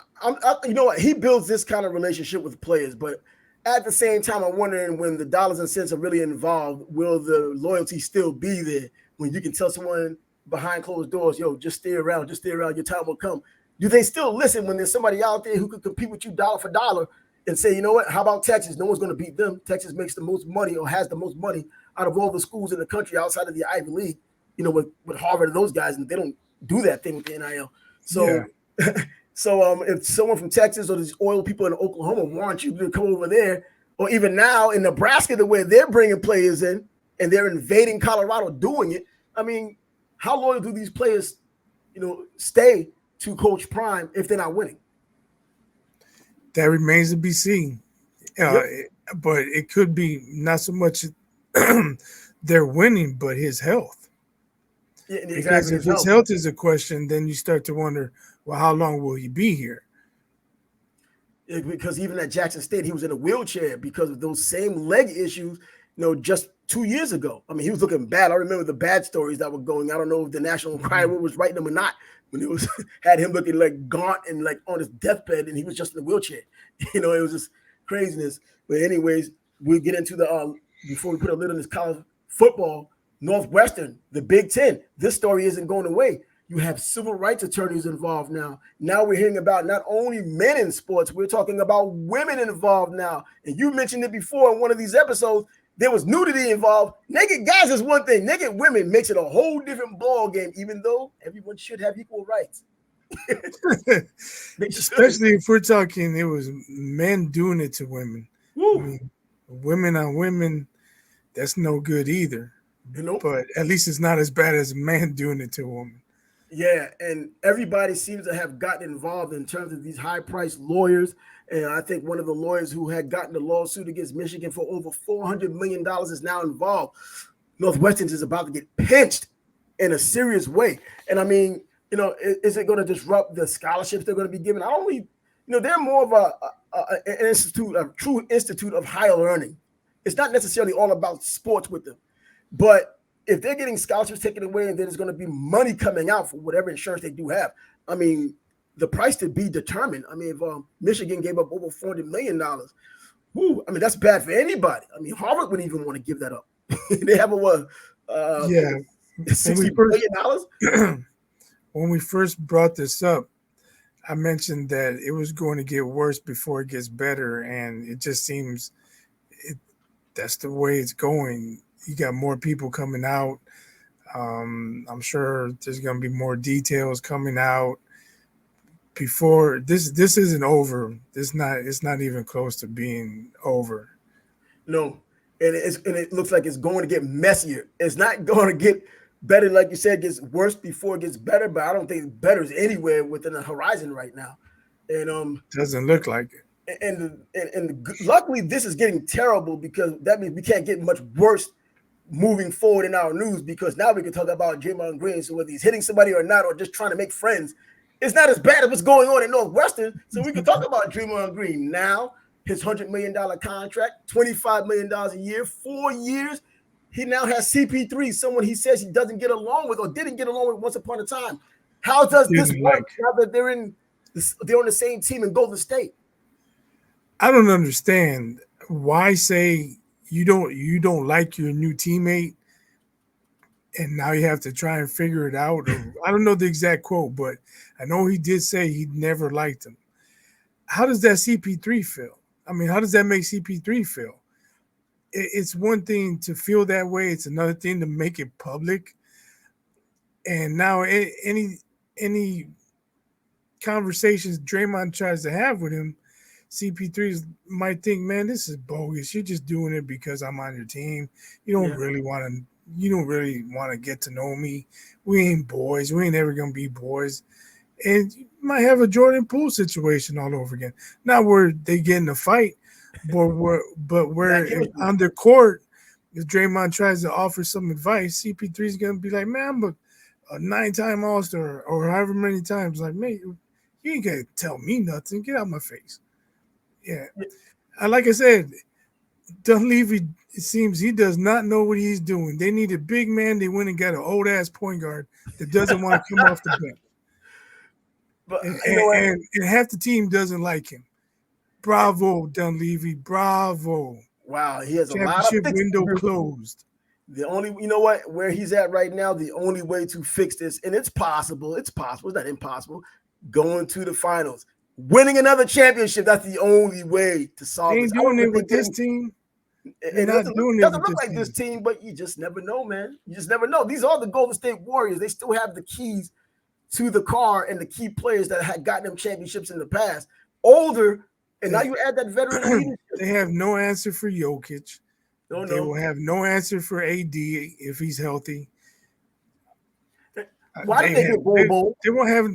what? He builds this kind of relationship with players, but at the same time, I'm wondering, when the dollars and cents are really involved, will the loyalty still be there? When you can tell someone behind closed doors, "Yo, just stay around, your time will come." Do they still listen when there's somebody out there who could compete with you dollar for dollar and say, "You know what? How about Texas? No one's going to beat them. Texas makes the most money, or has the most money out of all the schools in the country outside of the Ivy League, with Harvard and those guys, and they don't do that thing with the NIL." So, So if someone from Texas or these oil people in Oklahoma want you to come over there, or even now in Nebraska, the way they're bringing players in and they're invading Colorado doing it, I mean, how loyal do these players, stay to Coach Prime if they're not winning? That remains to be seen. But it could be not so much they're winning, but his health. Yeah, because if his health is a question, then you start to wonder, well, how long will he be here? Because even at Jackson State, he was in a wheelchair because of those same leg issues. just 2 years ago. I mean, he was looking bad. I remember the bad stories that were going. I don't know if the National Enquirer was writing them or not. When it was had him looking like gaunt and like on his deathbed, and he was just in a wheelchair. It was just craziness. But anyways, we'll get into the before we put a lid on this college football. Northwestern, the Big Ten. This story isn't going away. You have civil rights attorneys involved now. Now we're hearing about not only men in sports, we're talking about women involved now. And you mentioned it before in one of these episodes. There was nudity involved. Naked guys is one thing. Naked women makes it a whole different ball game, even though everyone should have equal rights. Especially if we're talking, it was men doing it to women. I mean, women on women, that's no good either. But at least it's not as bad as a man doing it to a woman. Yeah, and everybody seems to have gotten involved in terms of these high-priced lawyers. And I think one of the lawyers who had gotten the lawsuit against Michigan for over $400 million is now involved. Northwestern is about to get pinched in a serious way. And I mean, is it going to disrupt the scholarships they're going to be given? I don't really, they're more of an institute, a true institute of higher learning. It's not necessarily all about sports with them. But if they're getting scholarships taken away and then there's going to be money coming out for whatever insurance they do have, I mean, the price to be determined. I mean, if Michigan gave up over $400 million, I mean, that's bad for anybody. I mean, Harvard wouldn't even want to give that up. They have $60 billion. When we first brought this up, I mentioned that it was going to get worse before it gets better, and it just seems that's the way it's going. You got more people coming out. I'm sure there's going to be more details coming out before this isn't over. It's not even close to being over. No, and it looks like it's going to get messier. It's not going to get better, like you said. It gets worse before it gets better, but I don't think better is anywhere within the horizon right now. And doesn't look like it. And luckily, this is getting terrible because that means we can't get much worse moving forward in our news, because now we can talk about Draymond Green. So whether he's hitting somebody or not, or just trying to make friends, it's not as bad as what's going on in Northwestern. So we can talk about Draymond Green now. His $100 million contract, $25 million a year, 4 years. He now has CP3, someone he says he doesn't get along with or didn't get along with once upon a time. How does this work now that they're on the same team in Golden State? I don't understand why say you don't like your new teammate, and now you have to try and figure it out. I don't know the exact quote, but I know he did say he never liked him. How does that CP3 feel? I mean, how does that make CP3 feel? It's one thing to feel that way. It's another thing to make it public. And now any conversations Draymond tries to have with him, CP3 might think, man, this is bogus. You're just doing it because I'm on your team. You don't really want to get to know me. We ain't boys. We ain't ever gonna be boys. And you might have a Jordan Poole situation all over again. Not where they get in a fight, but where on the court, if Draymond tries to offer some advice, CP3 is gonna be like, man, I'm a 9-time All-Star or however many times. Like, man, you ain't gonna tell me nothing. Get out my face. Yeah. Like I said, Dunleavy, it seems he does not know what he's doing. They need a big man. They went and got an old-ass point guard that doesn't want to come off the bench. But, and half the team doesn't like him. Bravo, Dunleavy. Bravo. Wow, he has a lot of window closed. The only, where he's at right now, the only way to fix this, and it's possible, it's not impossible, going to the finals. Winning another championship, that's the only way to solve this. They ain't doing it with this team. It doesn't look like this team, but you just never know, man. You just never know. These are the Golden State Warriors. They still have the keys to the car and the key players that had gotten them championships in the past. Older, and now you add that veteran leadership. They have no answer for Jokic. They will have no answer for AD if he's healthy. Why did they get Bol? They won't have,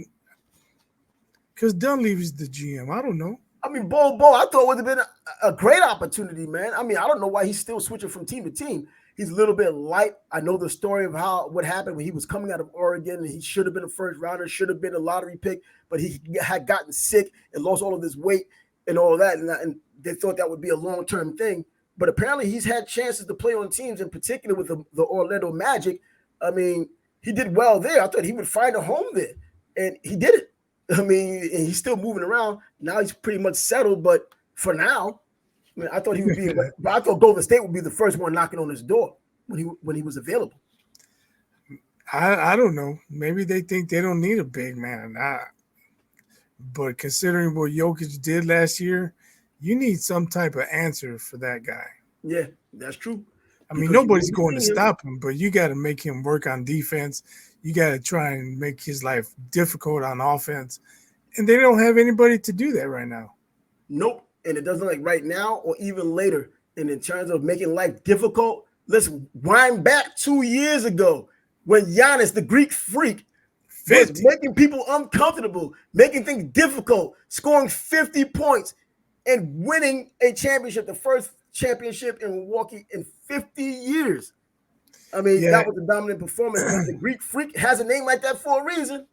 because Dunleavy's the GM. I don't know. I mean, Bol, I thought would have been a great opportunity, man. I mean, I don't know why he's still switching from team to team. He's a little bit light. I know the story of what happened when he was coming out of Oregon, and he should have been a first rounder, should have been a lottery pick, but he had gotten sick and lost all of his weight and all of that, and they thought that would be a long-term thing. but apparently he's had chances to play on teams, in particular with the Orlando Magic. I mean, he did well there. I thought he would find a home there, and he did it. I mean, and he's still moving around. Now he's pretty much settled, but for now, I mean, I thought he would be, but I thought Golden State would be the first one knocking on his door when he was available. I don't know. Maybe they think they don't need a big man. But considering what Jokic did last year, you need some type of answer for that guy. Yeah, that's true. I mean, nobody's going to stop him, but you got to make him work on defense. You got to try and make his life difficult on offense. And they don't have anybody to do that right now. Nope. And it doesn't like right now or even later. And in terms of making life difficult, let's wind back 2 years ago when Giannis, the Greek freak, was making people uncomfortable, making things difficult, scoring 50 points and winning a championship, the first championship in Milwaukee in 50 years. I mean, that was a dominant performance. The Greek freak has a name like that for a reason.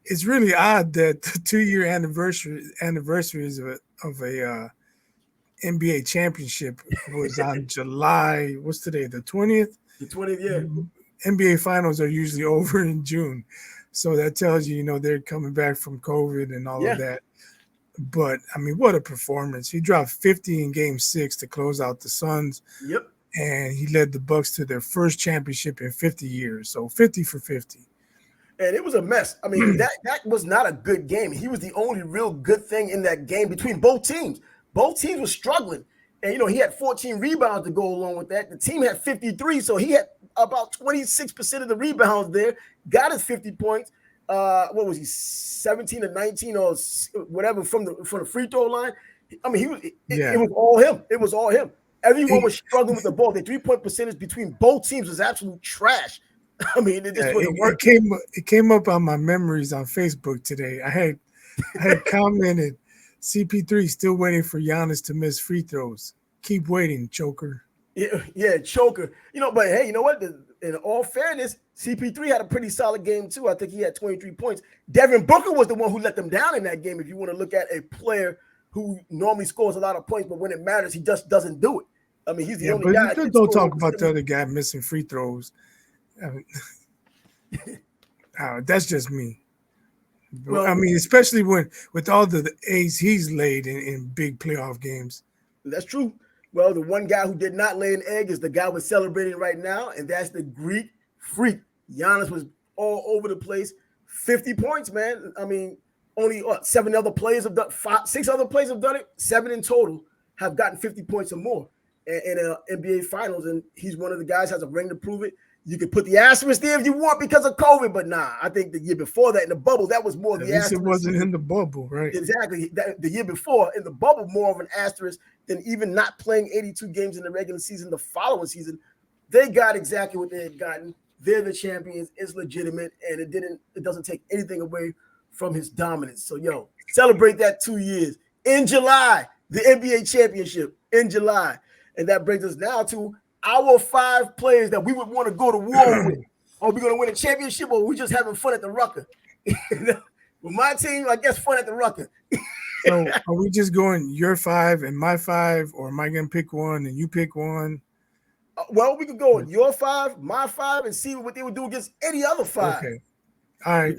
It's really odd that the 2-year anniversaries of a NBA championship was on July. What's today? The 20th? The 20th, yeah. NBA finals are usually over in June. So that tells you, they're coming back from COVID and all of that. But, I mean, what a performance. He dropped 50 in Game 6 to close out the Suns. Yep. And he led the Bucks to their first championship in 50 years. So 50 for 50. And it was a mess. I mean, that was not a good game. He was the only real good thing in that game between both teams. Both teams were struggling. And, he had 14 rebounds to go along with that. The team had 53, so he had about 26% of the rebounds there, got his 50 points. What was he, 17 or 19 or whatever from the free throw line? I mean, it was all him. It was all him. Everyone was struggling with the ball. The 3-point percentage between both teams was absolute trash. I mean, it just wasn't working. It came up on my memories on Facebook today. I had commented, CP3 still waiting for Giannis to miss free throws. Keep waiting, choker. Yeah, choker. But hey, you know what? In all fairness, CP3 had a pretty solid game too. I think he had 23 points. Devin Booker was the one who let them down in that game. If you want to look at a player who normally scores a lot of points, but when it matters, he just doesn't do it. I mean, he's the only guy. Don't talk about the other guy missing free throws. That's just me. Well, I mean, especially with all the A's he's laid in big playoff games. That's true. Well, the one guy who did not lay an egg is the guy we're celebrating right now, and that's the Greek freak. Giannis was all over the place. 50 points, man. I mean, only 6 other players have done it. 7 in total have gotten 50 points or more in NBA Finals, and he's one of the guys has a ring to prove it. You could put the asterisk there if you want because of COVID, but nah, I think the year before that in the bubble, that was more of the asterisk. It wasn't in the bubble, right? Exactly. The year before in the bubble, more of an asterisk than even not playing 82 games in the regular season the following season. They got exactly what they had gotten. They're the champions. It's legitimate, and it doesn't take anything away from his dominance. So, celebrate that 2 years. In July, the NBA championship in July. And that brings us now to our 5 players that we would want to go to war with. Are we going to win a championship, or are we just having fun at the Rucker? With my team, I guess fun at the Rucker. So are we just going your 5 and my 5, or am I going to pick one and you pick one? Well, we could go with your 5, my 5, and see what they would do against any other 5. Okay. All right.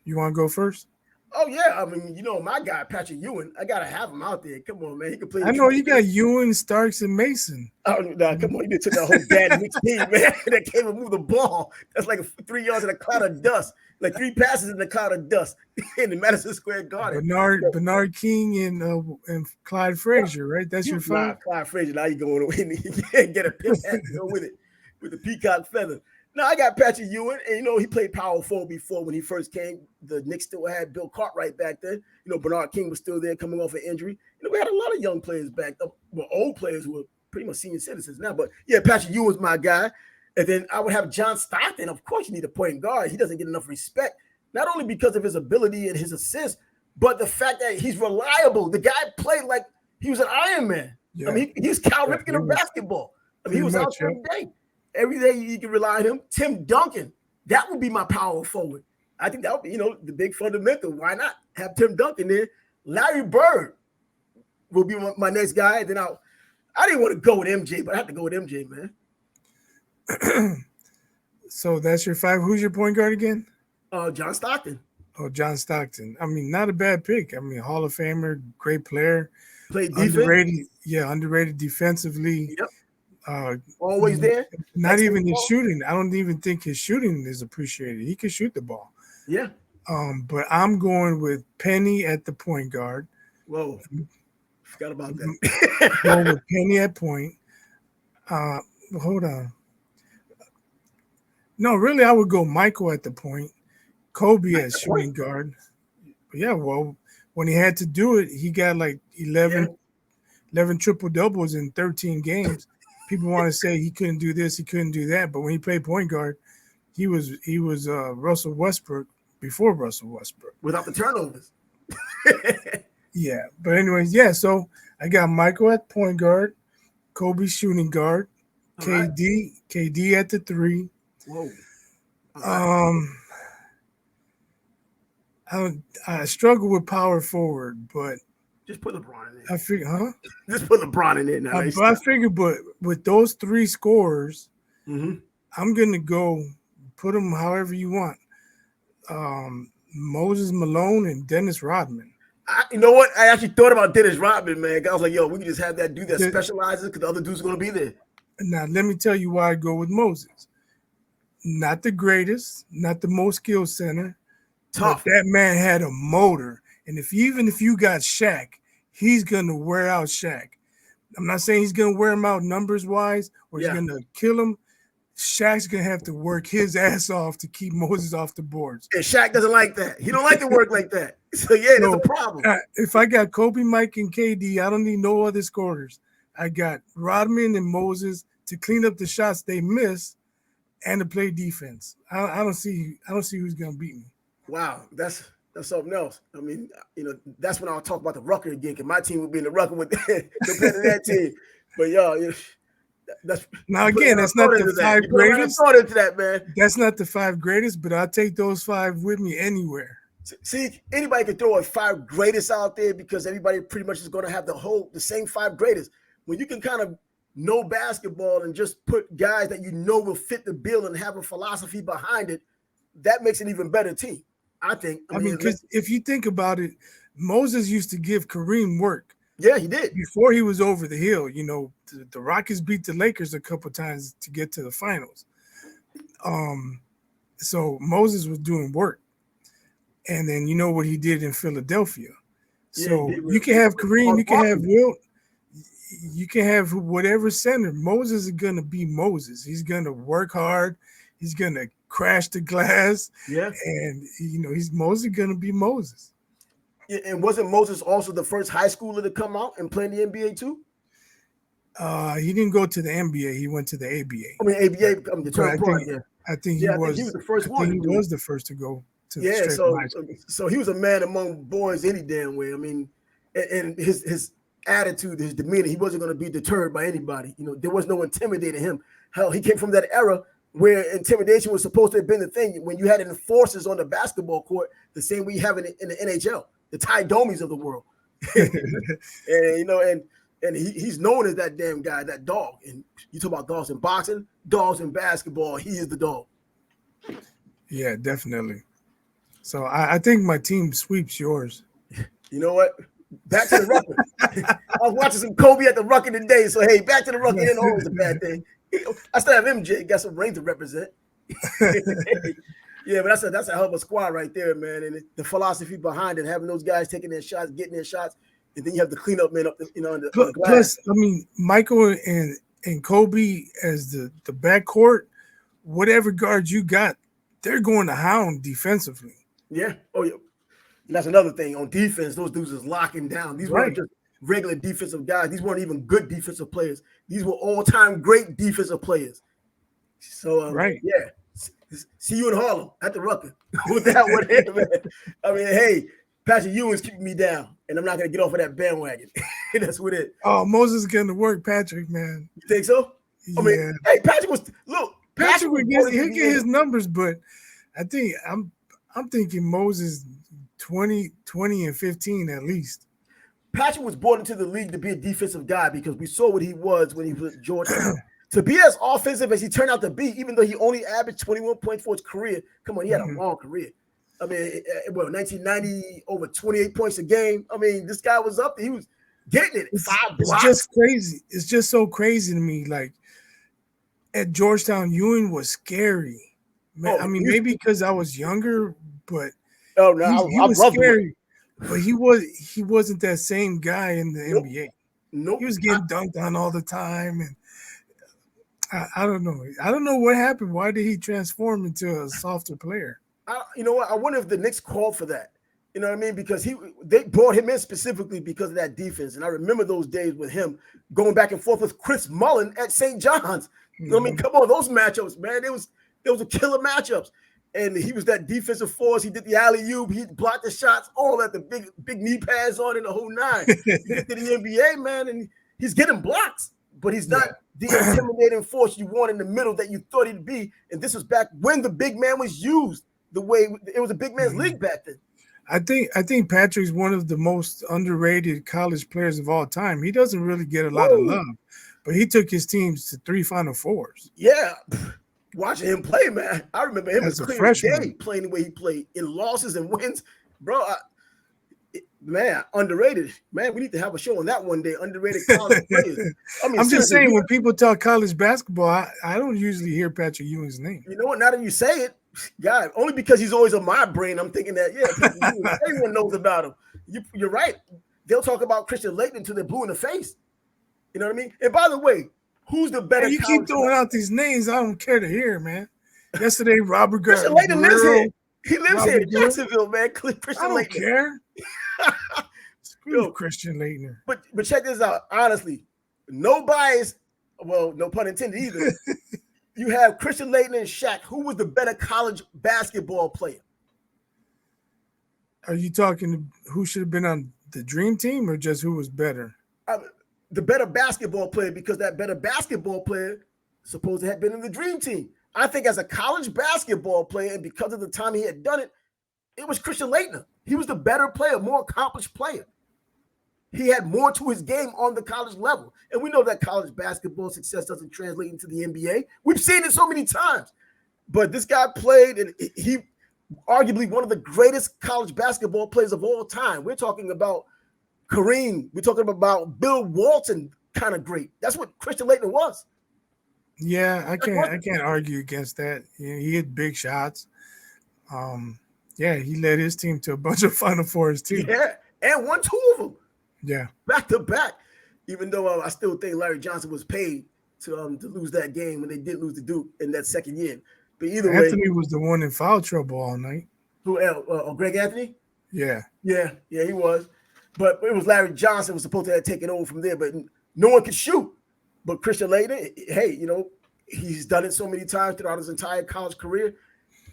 You want to go first? Oh, yeah. I mean, my guy, Patrick Ewing, I got to have him out there. Come on, man. He can play. I know you got Ewing, Starks, and Mason. Oh, no, come on. You took that whole bad mixed team, man. That came and moved the ball. That's like 3 yards in a cloud of dust. Like 3 passes in a cloud of dust in the Madison Square Garden. Bernard King and Clyde Frazier, right? That's your 5? Clyde Frazier. Now you're going to win. You can't get a pimp hat to go with it, with the peacock feather. No, I got Patrick Ewing, and he played power forward before when he first came. The Knicks still had Bill Cartwright back then. Bernard King was still there coming off an injury. We had a lot of young players back up, old players who were pretty much senior citizens now. But yeah, Patrick Ewing's my guy. And then I would have John Stockton. Of course, you need a point guard. He doesn't get enough respect, not only because of his ability and his assists, but the fact that he's reliable. The guy played like he was an Iron Man. Yeah. I mean, he's Cal Ripken of basketball. I mean, he was out every day. Every day you can rely on him. Tim Duncan, that would be my power forward. I think that would be, the big fundamental. Why not have Tim Duncan there? Larry Bird will be my next guy. Then I didn't want to go with MJ, but I have to go with MJ, man. So that's your 5. Who's your point guard again? John Stockton. Oh, John Stockton. I mean, not a bad pick. I mean, Hall of Famer, great player. Played defense. Underrated. Yeah, underrated defensively. Yep. Uh, Always there. Not even his shooting. I don't even think his shooting is appreciated. He can shoot the ball. Yeah. But I'm going with Penny at the point guard. Whoa. Forgot about that. Going with Penny at point. Hold on. No, really, I would go Michael at the point. Kobe as shooting guard. Yeah, well, when he had to do it, he got like 11 triple doubles in 13 games. People want to say he couldn't do this, he couldn't do that, but when he played point guard, he was Russell Westbrook before Russell Westbrook without the turnovers. Yeah, but anyways, yeah. So I got Michael at point guard, Kobe shooting guard, KD at the 3. Whoa. I struggle with power forward, but just put LeBron in there. I figure, Just put LeBron in there now. I figure, but with those 3 scorers, I'm gonna go put them however you want. Moses Malone and Dennis Rodman. You know what? I actually thought about Dennis Rodman, man. I was like, yo, we can just have that dude that specializes because the other dude's going to be there. Now, let me tell you why I go with Moses. Not the greatest, not the most skilled center. Tough. But that man had a motor. And even if you got Shaq, he's going to wear out Shaq. I'm not saying he's going to wear him out numbers-wise or he's going to kill him. Shaq's going to have to work his ass off to keep Moses off the boards. And Shaq doesn't like that. He don't like to work like that. So, yeah, that's a problem. If I got Kobe, Mike, and KD, I don't need no other scorers. I got Rodman and Moses to clean up the shots they miss and to play defense. I don't see who's going to beat me. Wow, that's something else. I mean, that's when I'll talk about the Rucker again, because my team would be in the Rucker with compared to that team. But that's now again, that's not the 5 greatest. Thought into that, man. That's not the 5 greatest, but I'll take those 5 with me anywhere. See, anybody can throw a 5 greatest out there because everybody pretty much is going to have the same 5 greatest. When you can kind of know basketball and just put guys that you know will fit the bill and have a philosophy behind it, that makes an even better team, I think. I mean, because if you think about it, Moses used to give Kareem work. Yeah, he did. Before he was over the hill, the Rockets beat the Lakers a couple times to get to the finals. So Moses was doing work. And then you know what he did in Philadelphia. So you can have Kareem, you can have Wilt, you can have whatever center. Moses is going to be Moses. He's going to work hard. He's going to crash the glass. Yeah. And, Moses going to be Moses. Yeah, and wasn't Moses also the first high schooler to come out and play in the NBA too? He didn't go to the NBA. He went to the ABA. I mean, ABA, the term part, I think he was the first one. He was the first to go to the so he was a man among boys any damn way. I mean, and his attitude, his demeanor, he wasn't going to be deterred by anybody. There was no intimidating him. Hell, he came from that era where intimidation was supposed to have been the thing when you had enforcers on the basketball court, the same we have in the NHL, the Ty Domies of the world. And he's known as that damn guy, that dog. And you talk about dogs in boxing, dogs in basketball, he is the dog. Yeah, definitely. So I think my team sweeps yours. You know what? Back to the Rucker. I was watching some Kobe at the Rucker today. So, hey, back to the Rucker ain't always a bad thing. I still have MJ, got some ring to represent. Yeah, but that's a hell of a squad right there, man. And the philosophy behind it, having those guys taking their shots, getting their shots, and then you have the cleanup men up, on the glass. Plus, I mean, Michael and Kobe as the backcourt, whatever guards you got, they're going to hound defensively. Yeah. Oh, yeah. And that's another thing. On defense, those dudes is locking down. These weren't just regular defensive guys. These weren't even good defensive players. These were all-time great defensive players. So, yeah. See you in Harlem at the Rucker with that one here, man. I mean, hey, Patrick Ewing's keeping me down, and I'm not going to get off of that bandwagon. That's what it. Oh, Moses is going to work Patrick, man. You think so? Yeah. I mean, hey, Patrick would he'll get his numbers, but I think I'm thinking Moses 20 and 15 at least. Patrick was brought into the league to be a defensive guy because we saw what he was when he was at Georgetown. To be as offensive as he turned out to be, even though he only averaged 21 points for his career, come on, he had a long career. I mean, 1990, over 28 points a game. I mean, this guy was up there. He was getting it. It's just crazy. It's just so crazy to me. Like, at Georgetown, Ewing was scary. Man, I mean, maybe because I was younger, but he was scary. But he wasn't that same guy in the NBA. Nope. He was getting dunked on all the time, and I don't know. I don't know what happened. Why did he transform into a softer player? You know what? I wonder if the Knicks called for that. You know what I mean? Because they brought him in specifically because of that defense. And I remember those days with him going back and forth with Chris Mullin at St. John's. I mean, come on, those matchups, man. There was a killer matchups. And he was that defensive force. He did the alley-oop. He blocked the shots, all that, the big knee pads on in the whole nine. He get to the NBA, man, and he's getting blocks. But he's not the intimidating force you want in the middle that you thought he'd be. And this was back when the big man was used the way it was a big man's league back then. I think Patrick's one of the most underrated college players of all time. He doesn't really get a lot of love, but he took his teams to 3 Final Fours. Yeah. Watching him play, man. I remember him as a freshman playing the way he played in losses and wins. Bro, man, underrated. Man, we need to have a show on that one day. Underrated college players. I mean, I'm just saying, when people talk college basketball, I don't usually hear Patrick Ewing's name. You know what? Now that you say it, God, only because he's always on my brain, I'm thinking that, everyone knows about him. You're right. They'll talk about Christian Laettner until they're blue in the face. You know what I mean? And by the way, who's the better? You keep throwing out these names I don't care to hear, man. Yesterday, Robert Christian Laettner lives here. He lives here in Jacksonville, man. Christian I don't Laettner. care. Screw Christian Laettner. But check this out. Honestly, no bias. Well, no pun intended either. You have Christian Laettner and Shaq. Who was the better college basketball player? Are you talking who should have been on the dream team or just who was better? The better basketball player, because that better basketball player supposed to have been in the dream team. I think as a college basketball player, and because of the time he had done it, it was Christian Laettner. He was the better player, more accomplished player. He had more to his game on the college level. And we know that college basketball success doesn't translate into the NBA. We've seen it so many times. But this guy played, and he arguably one of the greatest college basketball players of all time. We're talking about Kareem. We're talking about Bill Walton, kind of great. That's what Christian Laettner was. Yeah, I can't argue against that. He hit big shots. He led his team to a bunch of Final Fours too. Yeah, and won 2 of them. Yeah, back to back. Even though I still think Larry Johnson was paid to lose that game when they did lose to Duke in that second year. But either way, Anthony was the one in foul trouble all night. Who else? Greg Anthony? Yeah, he was. But it was Larry Johnson was supposed to have taken over from there. But no one could shoot. But Christian Laettner, hey, he's done it so many times throughout his entire college career.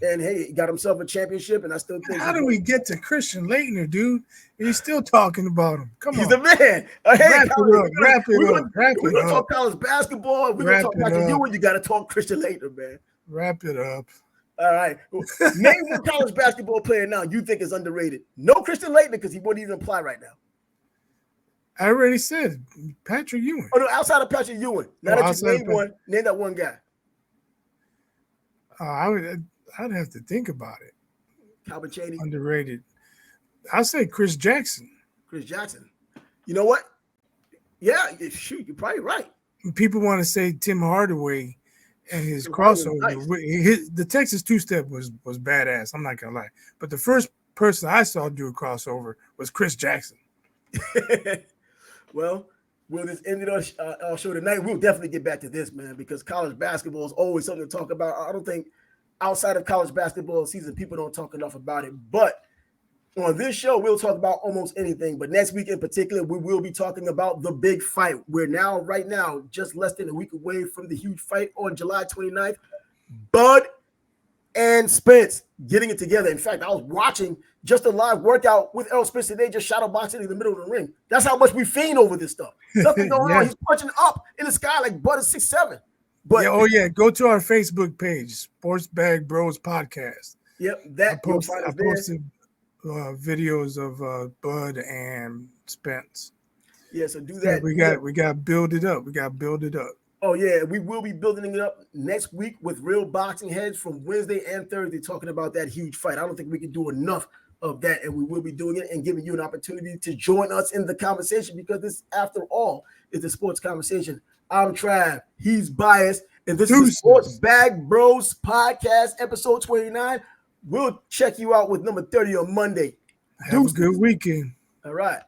And hey, he got himself a championship, and I still think. How do we get to Christian Laettner, dude? You're still talking about him. Come on, he's the man. Hey, wrap it up. We're gonna talk college basketball. We're gonna talk about you, and you got to talk Christian Laettner, man. Wrap it up. All right. Name one college basketball player now you think is underrated. No Christian Laettner because he wouldn't even apply right now. I already said Patrick Ewing. Oh no, outside of Patrick Ewing. Now that you named one, name that one guy. I'd have to think about it. Calvin Chaney. Underrated. I'll say Chris Jackson. Chris Jackson. You know what? Yeah, shoot, you're probably right. People want to say Tim Hardaway and his crossover. Nice. The Texas two-step was badass. I'm not going to lie. But the first person I saw do a crossover was Chris Jackson. Well, we'll just end our show tonight. We'll definitely get back to this, man, because college basketball is always something to talk about. I don't think outside of college basketball season, people don't talk enough about it. But on this show, we'll talk about almost anything. But next week in particular, we will be talking about the big fight. We're right now, just less than a week away from the huge fight on July 29th. Bud and Spence getting it together. In fact, I was watching just a live workout with Errol Spence today, just shadow boxing in the middle of the ring. That's how much we fiend over this stuff. Nothing going on. He's punching up in the sky like Bud is 6'7". But go to our Facebook page, Sports Bag Bros Podcast. Yep, I posted videos of Bud and Spence. Yeah, so do that. We got to build it up. We got to build it up. Oh yeah, we will be building it up next week with real boxing heads from Wednesday and Thursday, talking about that huge fight. I don't think we can do enough of that, and we will be doing it and giving you an opportunity to join us in the conversation, because this, after all, is the sports conversation. I'm Trav. He's biased, and this is the Sports Bag Bros podcast, episode 29. We'll check you out with number 30 on Monday. Have a good weekend. All right.